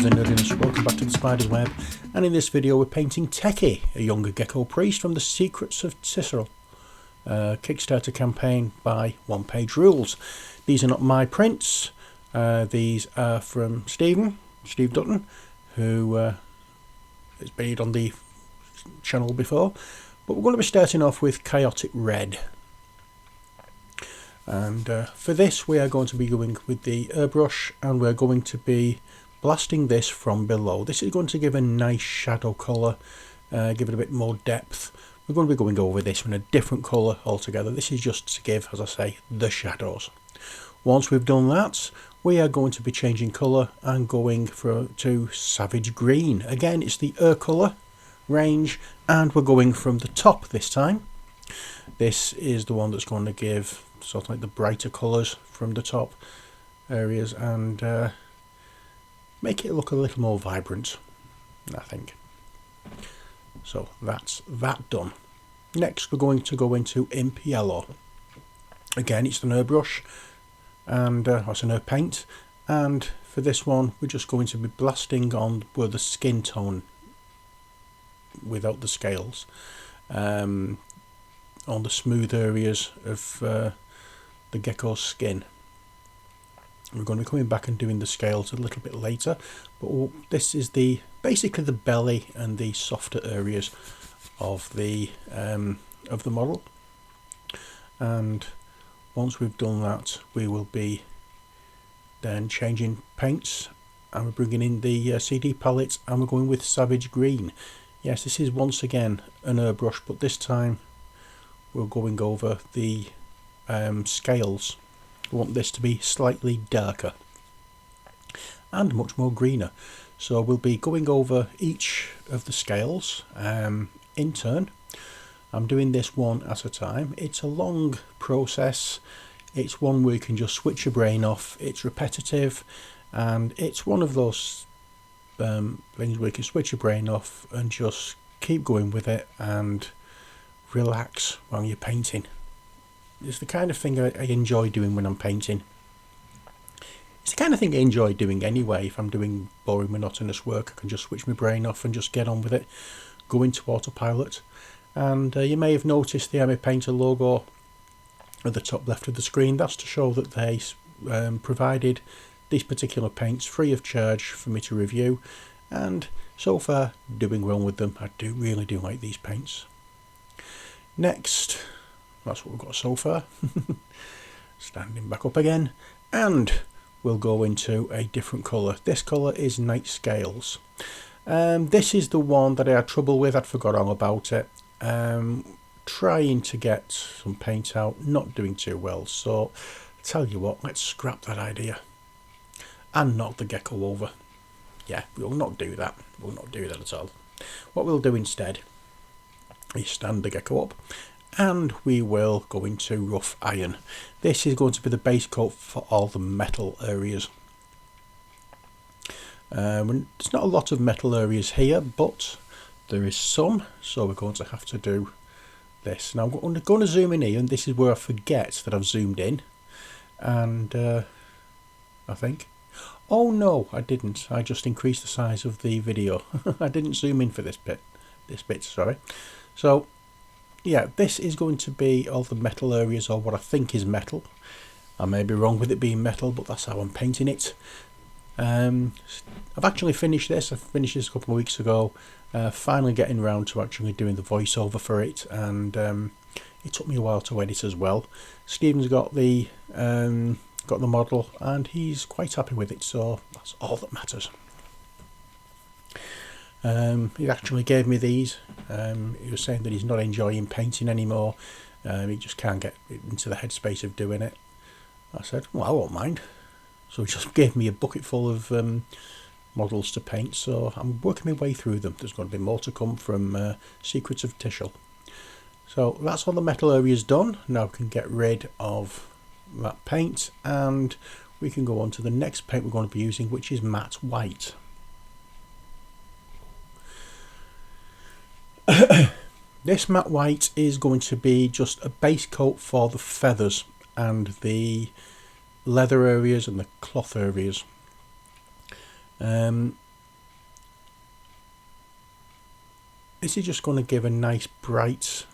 and nerdiness, welcome back to the Spider's Web, and in this video we're painting Teqi, a younger Gecko priest from the Secrets of Tixal Kickstarter campaign by One Page Rules. These are not my prints, these are from Steve Dutton, who has been on the channel before, but we're going to be starting off with Chaotic Red. And for this we are going to be going with the airbrush, and we're going to be blasting this from below. This is going to give a nice shadow colour, give it a bit more depth. We're going to be going over this in a different colour altogether. This is just to give, as I say, the shadows. Once we've done that, we are going to be changing colour and going to Savage Green. Again, it's the colour range, and we're going from the top this time. This is the one that's going to give sort of like the brighter colours from the top areas and make it look a little more vibrant, I think. So that's that done. Next we're going to go into Imp Yellow. Again, it's an airbrush, and it's an air paint, and for this one we're just going to be blasting on where the skin tone without the scales, on the smooth areas of the gecko's skin. We're going to be coming back and doing the scales a little bit later, but this is basically the belly and the softer areas of the model. And once we've done that, we will be then changing paints, and we're bringing in the CD palette, and we're going with Savage Green. Yes, this is once again an airbrush, but this time we're going over the scales. We want this to be slightly darker and much more greener, so we'll be going over each of the scales in turn. I'm doing this one at a time. It's a long process. It's one where you can just switch your brain off. It's repetitive, and it's one of those things where you can switch your brain off and just keep going with it and relax while you're painting. It's the kind of thing I enjoy doing when I'm painting. It's the kind of thing I enjoy doing anyway. If I'm doing boring, monotonous work, I can just switch my brain off and just get on with it, go into autopilot. And you may have noticed the Army Painter logo at the top left of the screen. That's to show that they provided these particular paints free of charge for me to review, and so far doing well with them. I really do like these paints. Next, that's what we've got so far. Standing back up again, and we'll go into a different colour. This colour is Night Scales. This is the one that I had trouble with. I'd forgot all about it. Trying to get some paint out, not doing too well. So tell you what, let's scrap that idea and knock the gecko over. Yeah, we'll not do that. We'll not do that at all. What we'll do instead is stand the gecko up, and we will go into Rough Iron. This is going to be the base coat for all the metal areas. There's not a lot of metal areas here, but there is some, so we're going to have to do this. Now I'm going to zoom in here, and this is where I forget that I've zoomed in, and I think, oh no, I didn't. I just increased the size of the video. I didn't zoom in for this bit, sorry. So yeah, this is going to be all the metal areas, or what I think is metal. I may be wrong with it being metal, but that's how I'm painting it. I've actually finished this. I finished this a couple of weeks ago, finally getting around to actually doing the voiceover for it, and it took me a while to edit as well. Stephen's got the model, and he's quite happy with it, so that's all that matters. He actually gave me these. He was saying that he's not enjoying painting anymore. He just can't get into the headspace of doing it. I said, well, I won't mind. So he just gave me a bucket full of models to paint, so I'm working my way through them. There's going to be more to come from Secrets of Tixal. So that's all the metal areas done. Now we can get rid of that paint, and we can go on to the next paint we're going to be using, which is Matte White. This Matte White is going to be just a base coat for the feathers and the leather areas and the cloth areas. this is just going to give a nice bright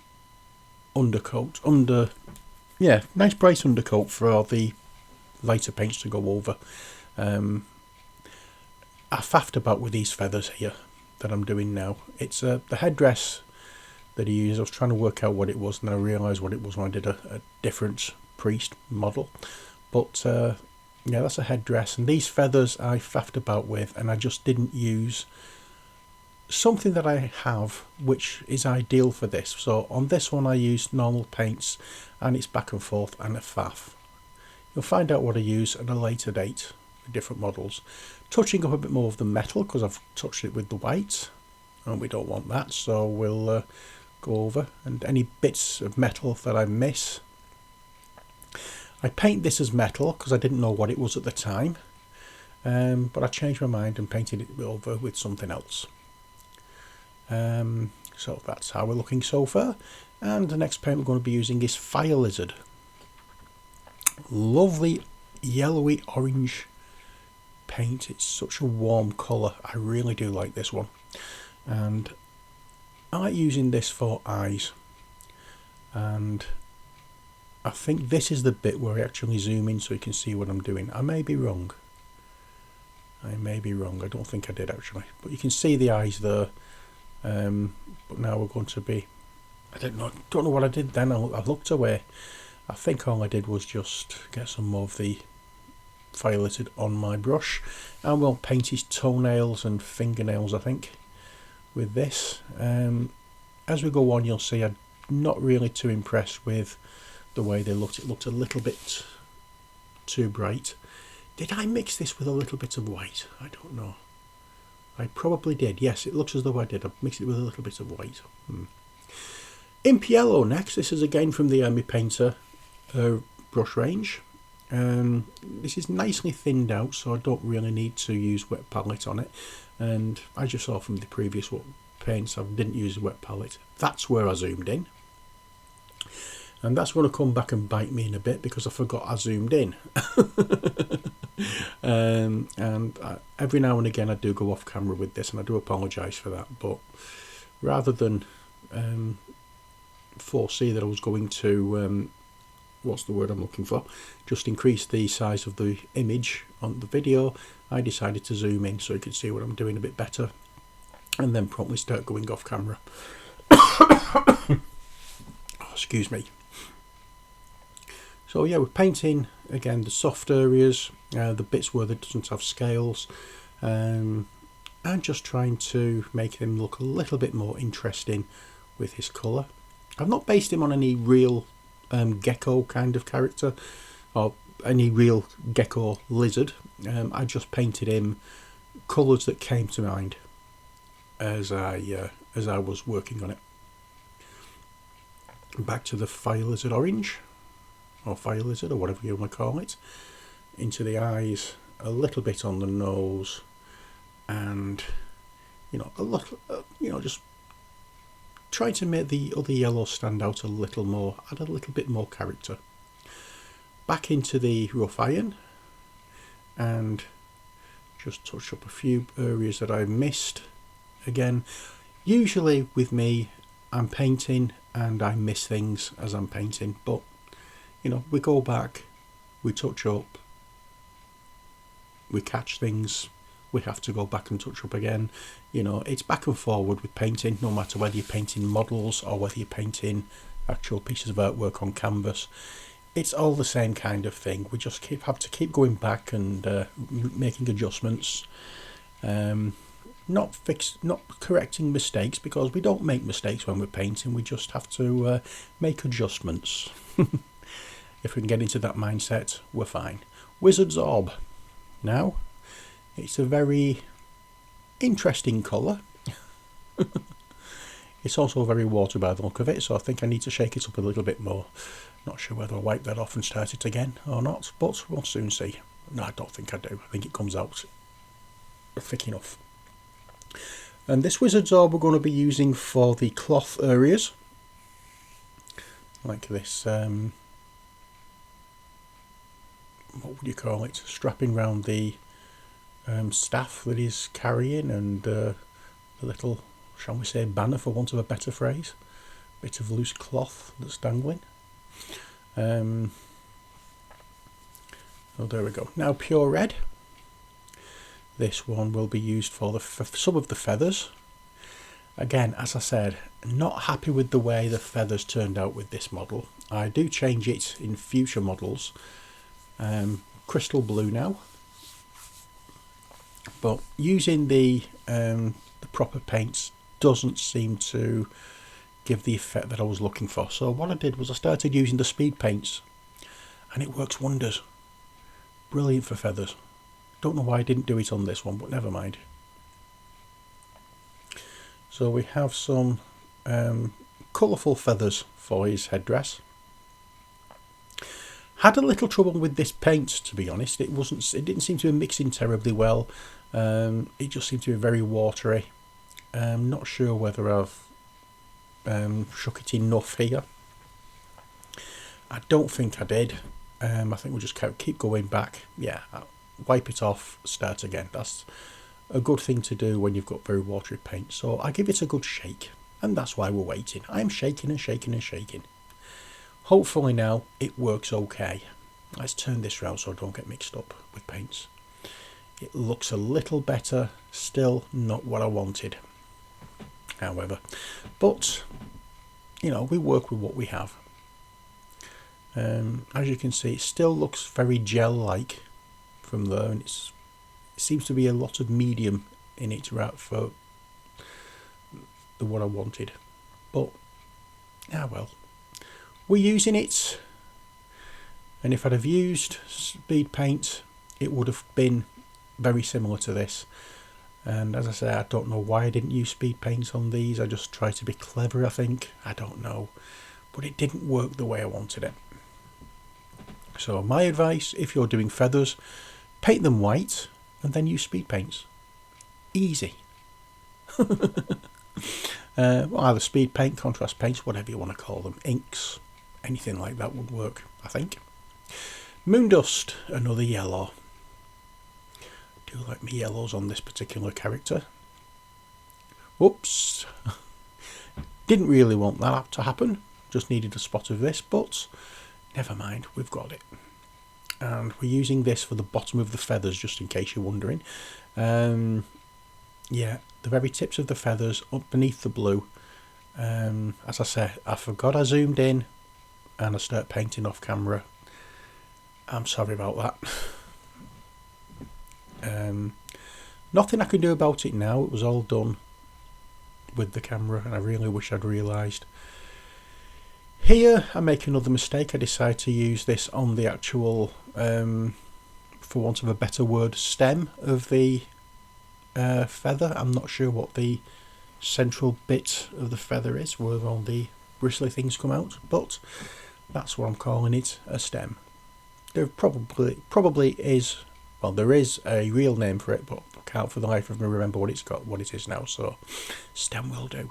undercoat, nice bright undercoat for all the lighter paints to go over. I faffed about with these feathers here that I'm doing now. It's the headdress that he used. I was trying to work out what it was, and I realised what it was when I did a different priest model. But yeah, that's a headdress, and these feathers I faffed about with, and I just didn't use something that I have which is ideal for this. So on this one I used normal paints, and it's back and forth and a faff. You'll find out what I use at a later date with different models. Touching up a bit more of the metal because I've touched it with the white, and we don't want that, so we'll go over, and any bits of metal that I miss. I paint this as metal because I didn't know what it was at the time, but I changed my mind and painted it over with something else. So that's how we're looking so far. And the next paint we're going to be using is Fire Lizard. Lovely yellowy orange paint. It's such a warm colour. I really do like this one, and I like using this for eyes. And I think this is the bit where I actually zoom in so you can see what I'm doing. I may be wrong. I don't think I did actually, but you can see the eyes there. But now we're going to be, I don't know what I did then. I looked away. I think all I did was just get some more of the Fire Lizard on my brush, and we'll paint his toenails and fingernails, I think, with this. As we go on, you'll see I'm not really too impressed with the way they looked. It looked a little bit too bright. Did I mix this with a little bit of white? I don't know. I probably did. Yes, it looks as though I did. I mixed it with a little bit of white. Imp Yellow next. This is again from the Army Painter brush range. This is nicely thinned out, so I don't really need to use wet palette on it. And as you saw from the previous paints, I didn't use a wet palette. That's where I zoomed in. And that's going to come back and bite me in a bit because I forgot I zoomed in. Every now and again I do go off camera with this, and I do apologise for that. But rather than foresee that I was going to, what's the word I'm looking for, just increase the size of the image on the video, I decided to zoom in so you could see what I'm doing a bit better, and then promptly start going off camera. Oh, excuse me. So yeah, we're painting again the soft areas, the bits where it doesn't have scales, and just trying to make him look a little bit more interesting with his colour. I've not based him on any real Gecko kind of character or any real Gecko lizard. I just painted him colours that came to mind as I was working on it. Back to the Fire Lizard orange, or Fire Lizard, or whatever you want to call it, into the eyes, a little bit on the nose, and a little, just try to make the other yellow stand out a little more, add a little bit more character. Back into the rough iron, and just touch up a few areas that I missed. Again, usually with me, I'm painting and I miss things as I'm painting, but we go back, we touch up, we catch things, we have to go back and touch up again. It's back and forward with painting, no matter whether you're painting models or whether you're painting actual pieces of artwork on canvas. It's all the same kind of thing. We just have to keep going back and making adjustments. Not correcting mistakes, because we don't make mistakes when we're painting. We just have to make adjustments. If we can get into that mindset, we're fine. Wizard's Orb. Now, it's a very interesting colour. It's also very watery by the look of it, so I think I need to shake it up a little bit more. Not sure whether I'll wipe that off and start it again or not, but we'll soon see. No, I don't think I do. I think it comes out thick enough. And this Wizard's Orb we're going to be using for the cloth areas, like this, what would you call it, strapping round the staff that he's carrying, and the little shall we say, banner for want of a better phrase. Bit of loose cloth that's dangling. Oh, there we go. Now pure red. This one will be used for some of the feathers. Again, as I said, not happy with the way the feathers turned out with this model. I do change it in future models. Crystal blue now. But using the proper paints doesn't seem to give the effect that I was looking for. So what I did was I started using the speed paints, and it works wonders. Brilliant for feathers. Don't know why I didn't do it on this one, but never mind. So we have some colourful feathers for his headdress. Had a little trouble with this paint, to be honest. It didn't seem to be mixing terribly well. It just seemed to be very watery. I'm not sure whether I've shook it enough here. I don't think I did. I think we'll just keep going back. Yeah, wipe it off, start again. That's a good thing to do when you've got very watery paint. So I give it a good shake, and that's why we're waiting. I'm shaking and shaking and shaking. Hopefully now it works okay. Let's turn this round so I don't get mixed up with paints. It looks a little better, still not what I wanted, however. But, you know, we work with what we have. As you can see, it still looks very gel-like from there, and it seems to be a lot of medium in it right for what I wanted. But, well. We're using it, and if I'd have used speed paint, it would have been very similar to this. And as I say, I don't know why I didn't use speed paint on these. I just tried to be clever, I think. I don't know, but it didn't work the way I wanted it. So my advice, if you're doing feathers, paint them white and then use speed paints. Easy. Either speed paint, contrast paints, whatever you want to call them, inks, anything like that would work, I think. Moondust, another yellow. Do like my yellows on this particular character. Whoops. Didn't really want that to happen. Just needed a spot of this, but never mind, we've got it. And we're using this for the bottom of the feathers, just in case you're wondering. Yeah, the very tips of the feathers up beneath the blue. As I said, I forgot I zoomed in and I start painting off camera. I'm sorry about that. Nothing I can do about it now. It was all done with the camera, and I really wish I'd realised. Here I make another mistake. I decide to use this on the actual, for want of a better word, stem of the feather. I'm not sure what the central bit of the feather is where all the bristly things come out, but that's what I'm calling it, a stem. There probably is, well, there is a real name for it, but I can't for the life of me remember what it is now, so stem will do.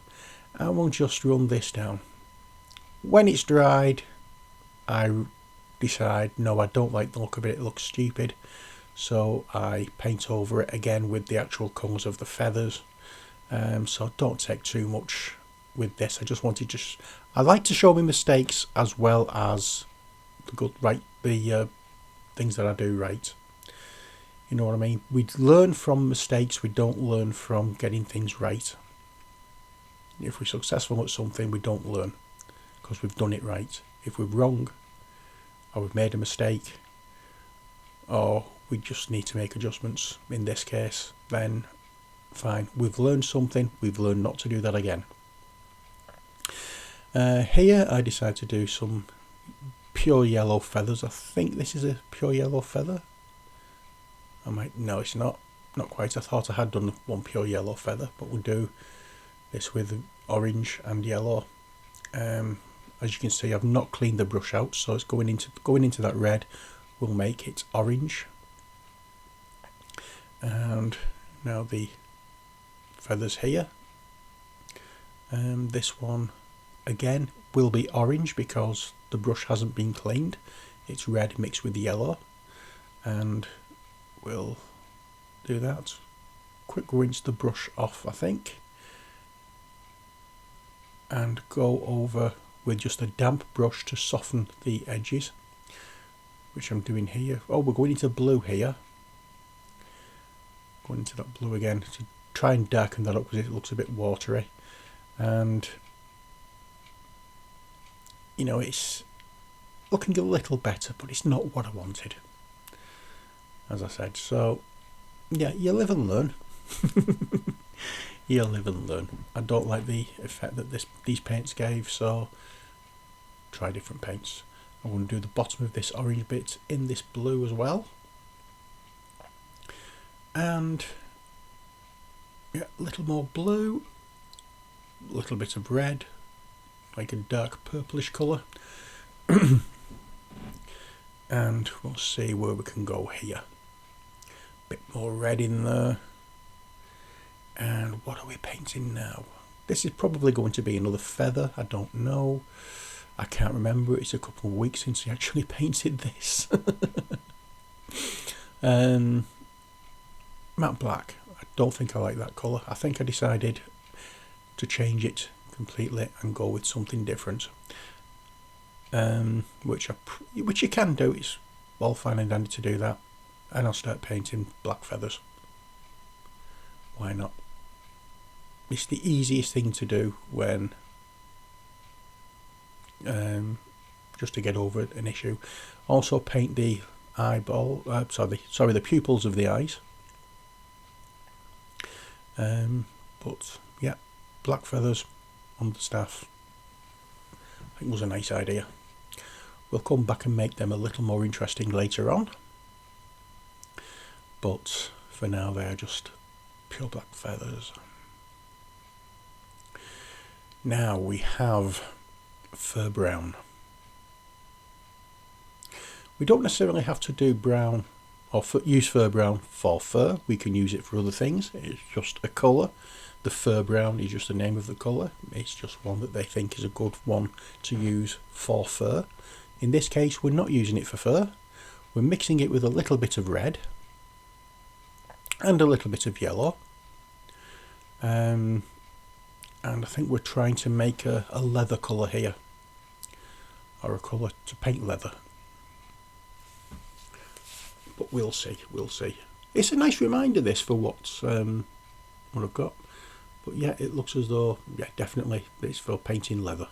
And we'll just run this down. When it's dried, I decide, no, I don't like the look of it, it looks stupid. So I paint over it again with the actual colours of the feathers. So don't take too much with this. I just wanted I like to show my mistakes as well as the things that I do right. You know what I mean? We learn from mistakes, we don't learn from getting things right. If we're successful at something, we don't learn because we've done it right. If we're wrong, or we've made a mistake, or we just need to make adjustments in this case, then fine. We've learned something, we've learned not to do that again. Here I decide to do some pure yellow feathers. I think this is a pure yellow feather. No, it's not quite. I thought I had done one pure yellow feather, but we'll do this with orange and yellow. As you can see, I've not cleaned the brush out, so it's going into that red will make it orange. And now the feathers here. This one again will be orange because the brush hasn't been cleaned. It's red mixed with yellow, and we'll do that. Quick rinse the brush off, I think. and go over with just a damp brush to soften the edges, which I'm doing here. Oh, we're going into blue here. Going into that blue again to try and darken that up because it looks a bit watery. And you know, it's looking a little better, but it's not what I wanted, as I said. So yeah, you live and learn. You live and learn. I don't like the effect that these paints gave, so try different paints. I'm going to do the bottom of this orange bit in this blue as well, and yeah, a little more blue, a little bit of red, like a dark purplish colour. And we'll see where we can go here. Bit more red in there. And what are we painting now? This is probably going to be another feather. I don't know. I can't remember. It's a couple of weeks since I actually painted this. Matte black. I don't think I like that colour. I think I decided to change it completely and go with something different. Which you can do. It's all fine and dandy to do that. And I'll start painting black feathers. Why not? It's the easiest thing to do when just to get over an issue. Also paint the eyeball, sorry, the pupils of the eyes. But yeah, black feathers on the staff, I think was a nice idea. We'll come back and make them a little more interesting later on, but for now they are just pure black feathers. Now we have fur brown. We don't necessarily have to do brown or use fur brown for fur. We can use it for other things. It's just a colour. The fur brown is just the name of the colour. It's just one that they think is a good one to use for fur. In this case, we're not using it for fur. We're mixing it with a little bit of red and a little bit of yellow. And I think we're trying to make a leather colour here, or a colour to paint leather. But we'll see. It's a nice reminder, this, for what I've got. But yeah, it looks as though, yeah, definitely it's for painting leather.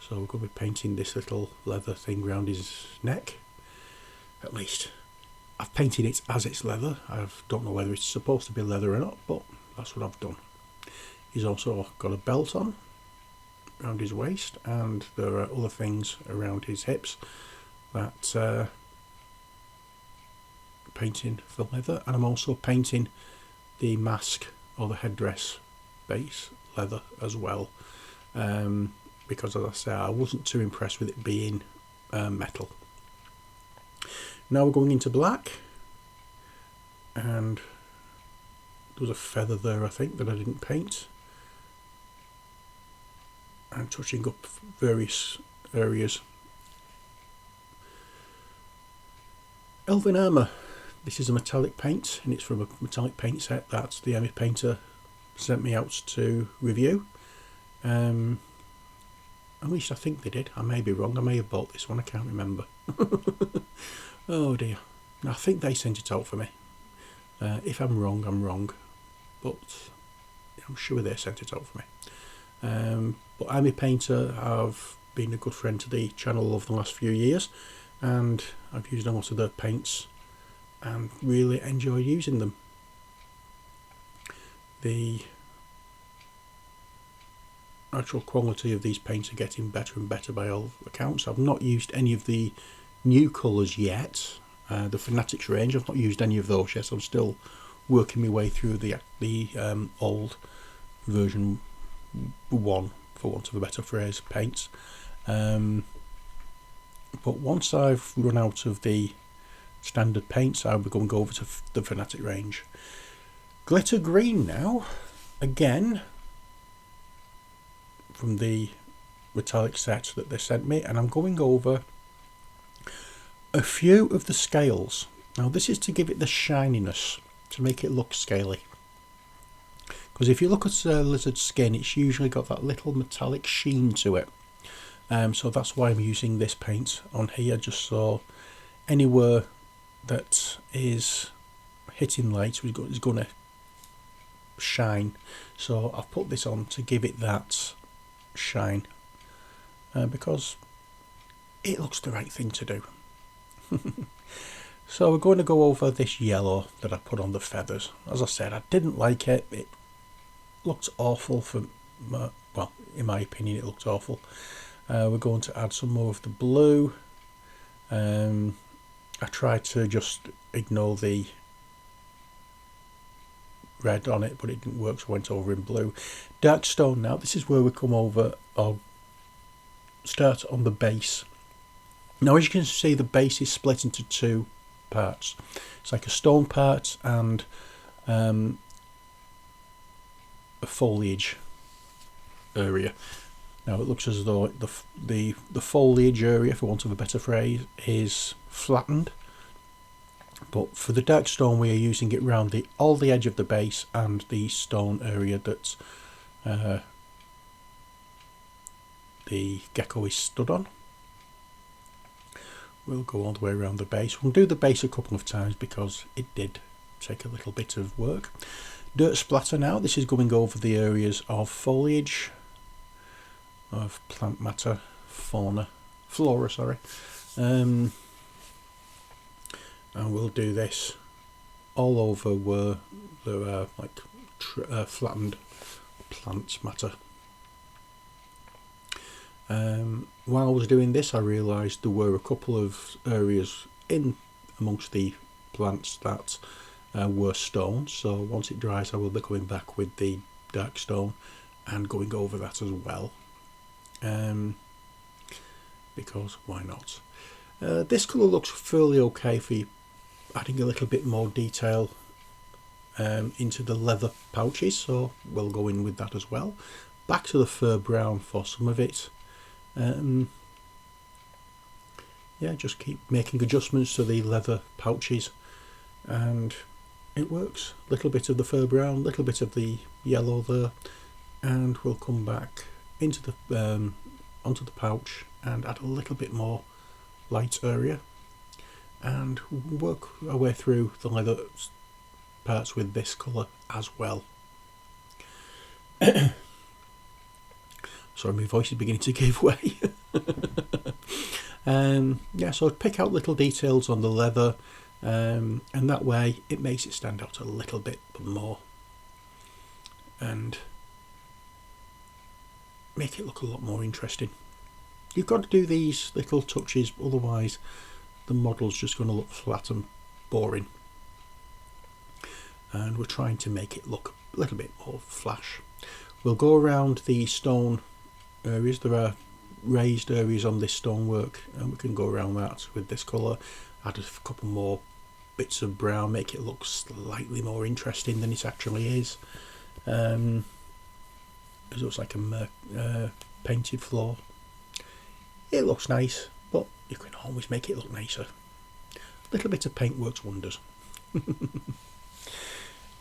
So we're going to be painting this little leather thing around his neck. At least I've painted it as it's leather. I don't know whether it's supposed to be leather or not, but that's what I've done. He's also got a belt on around his waist, and there are other things around his hips that painting for leather. And I'm also painting the mask or the headdress base leather as well, because as I say, I wasn't too impressed with it being metal. Now we're going into black, and there was a feather there, I think, that I didn't paint. I'm touching up various areas. Elven Armour. This is a metallic paint, and it's from a metallic paint set that the Army painter sent me out to review. At least I think they did. I may be wrong. I may have bought this one. I can't remember. Oh dear. I think they sent it out for me. If I'm wrong, I'm wrong. But I'm sure they sent it out for me. But Army Painter have been a good friend to the channel over the last few years, and I've used a lot of their paints and really enjoy using them. The actual quality of these paints are getting better and better by all accounts. I've not used any of the new colours yet. The Fanatics range, I've not used any of those yet. I'm still working my way through the old version 1, for want of a better phrase, paints. But once I've run out of the standard paints, I'll be going to go over to the Fanatic range. Glitter green now, again from the metallic set that they sent me, and I'm going over a few of the scales. Now this is to give it the shininess, to make it look scaly, because if you look at lizard skin, it's usually got that little metallic sheen to it. So that's why I'm using this paint on here, just so anywhere that is hitting light is going to shine. So I've put this on to give it that shine, because it looks the right thing to do. So we're going to go over this yellow that I put on the feathers. As I said, I didn't like it. It looked awful well, in my opinion, it looked awful. We're going to add some more of the blue. I tried to just ignore the red on it, but it didn't work, so I went over in blue. Dark stone now, this is where we come over, or start on the base. Now as you can see, the base is split into two parts. It's like a stone part and a foliage area. Now it looks as though the foliage area, for want of a better phrase, is flattened. But for the dark stone, we are using it around all the edge of the base and the stone area that the gecko is stood on. We'll go all the way around the base. We'll do the base a couple of times because it did take a little bit of work. Dirt splatter now. This is going over the areas of foliage, of plant matter, flora, sorry. And we'll do this all over where there are like flattened plant matter. While I was doing this, I realised there were a couple of areas in amongst the plants that were stone, so once it dries I will be coming back with the dark stone and going over that as well, because why not. This colour looks fairly okay for adding a little bit more detail into the leather pouches, so we'll go in with that as well. Back to the fur brown for some of it. Yeah, just keep making adjustments to the leather pouches and it works. Little bit of the fur brown, little bit of the yellow there, and we'll come back into the onto the pouch and add a little bit more light area and work our way through the leather parts with this colour as well. Sorry, my voice is beginning to give way. Yeah, so I'd pick out little details on the leather, and that way it makes it stand out a little bit more and make it look a lot more interesting. You've got to do these little touches, otherwise the model's just going to look flat and boring. And we're trying to make it look a little bit more flash. We'll go around the stone areas. There are raised areas on this stonework and we can go around that with this colour. Add a couple more bits of brown, make it look slightly more interesting than it actually is. It looks like a painted floor. It looks nice, but you can always make it look nicer. A little bit of paint works wonders.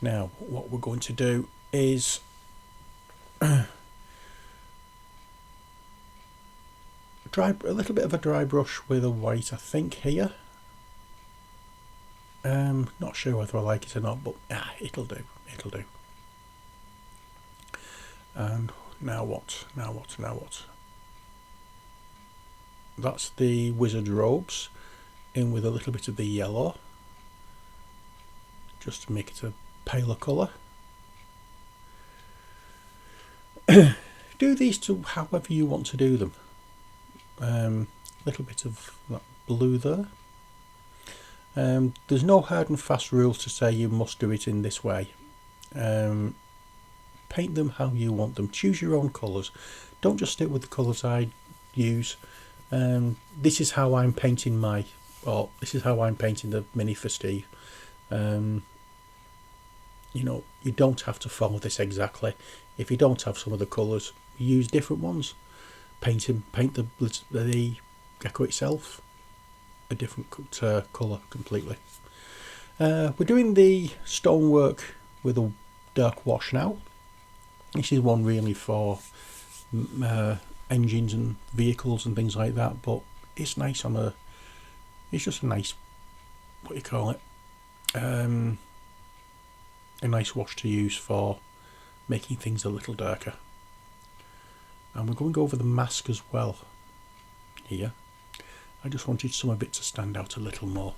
Now what we're going to do is a little bit of a dry brush with a white, I think, here. Not sure whether I like it or not, but it'll do. And now what? That's the wizard robes in with a little bit of the yellow, just to make it a paler colour. Do these to however you want to do them. Little bit of that blue there. There's no hard and fast rules to say you must do it in this way. Paint them how you want them. Choose your own colours. Don't just stick with the colours I use. This is how I'm painting the mini for Steve. You know, you don't have to follow this exactly. If you don't have some of the colours, use different ones. Paint the gecko itself a different colour completely. We're doing the stonework with a dark wash now. This is one really for engines and vehicles and things like that, but it's nice on a, it's just a nice, what do you call it, a nice wash to use for making things a little darker. And we're going over the mask as well here. I just wanted some of it to stand out a little more.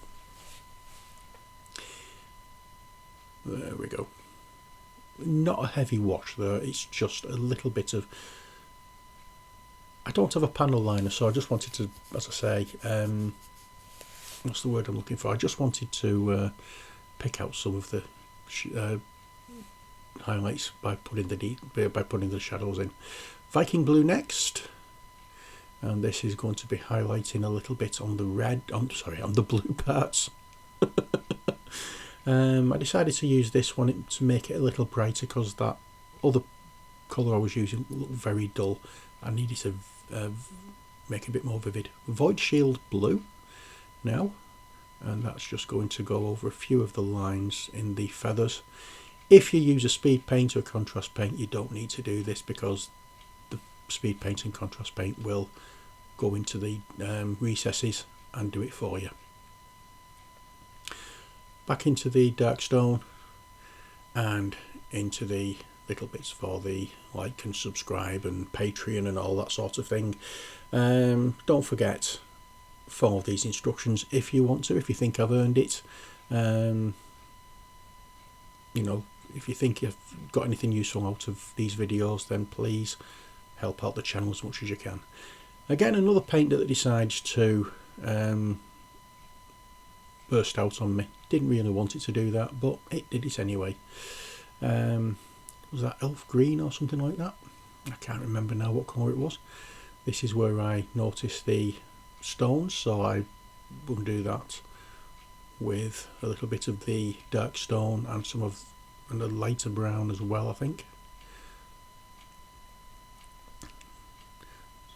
There we go. Not a heavy wash though, it's just a little bit of, I don't have a panel liner, so I just wanted to, as I say, what's the word I'm looking for, I just wanted to pick out some of the highlights by putting the shadows in. Viking blue next, and this is going to be highlighting a little bit on the red, on the blue parts. I decided to use this one to make it a little brighter because that other colour I was using looked very dull. I needed to make it a bit more vivid. Void Shield blue now, and that's just going to go over a few of the lines in the feathers. If you use a speed paint or a contrast paint, you don't need to do this because the speed paint and contrast paint will go into the recesses and do it for you. Back into the dark stone and into the little bits for the like and subscribe and Patreon and all that sort of thing. Don't forget, follow these instructions if you want to, if you think I've earned it. You know, if you think you've got anything useful out of these videos, then please help out the channel as much as you can. Again, another paint that decides to burst out on me. Didn't really want it to do that, but it did it anyway. Was that elf green or something like that? I can't remember now what colour it was. This is where I noticed the stones, so I will do that with a little bit of the dark stone and some of and a lighter brown as well, I think.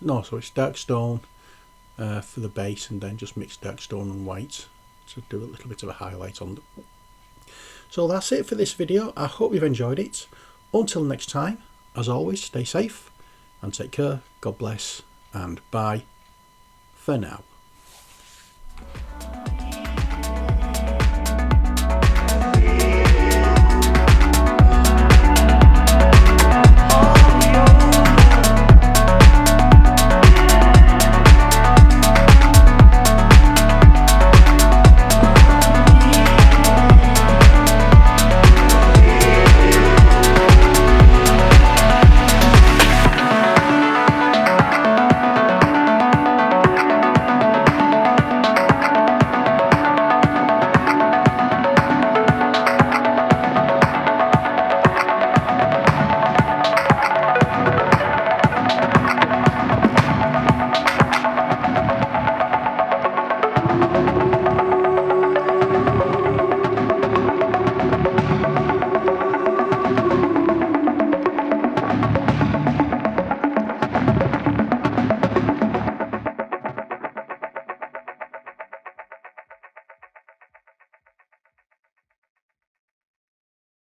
No, so it's dark stone for the base, and then just mix dark stone and white to do a little bit of a highlight on them. So that's it for this video. I hope you've enjoyed it. Until next time, as always, stay safe and take care. God bless, and bye for now.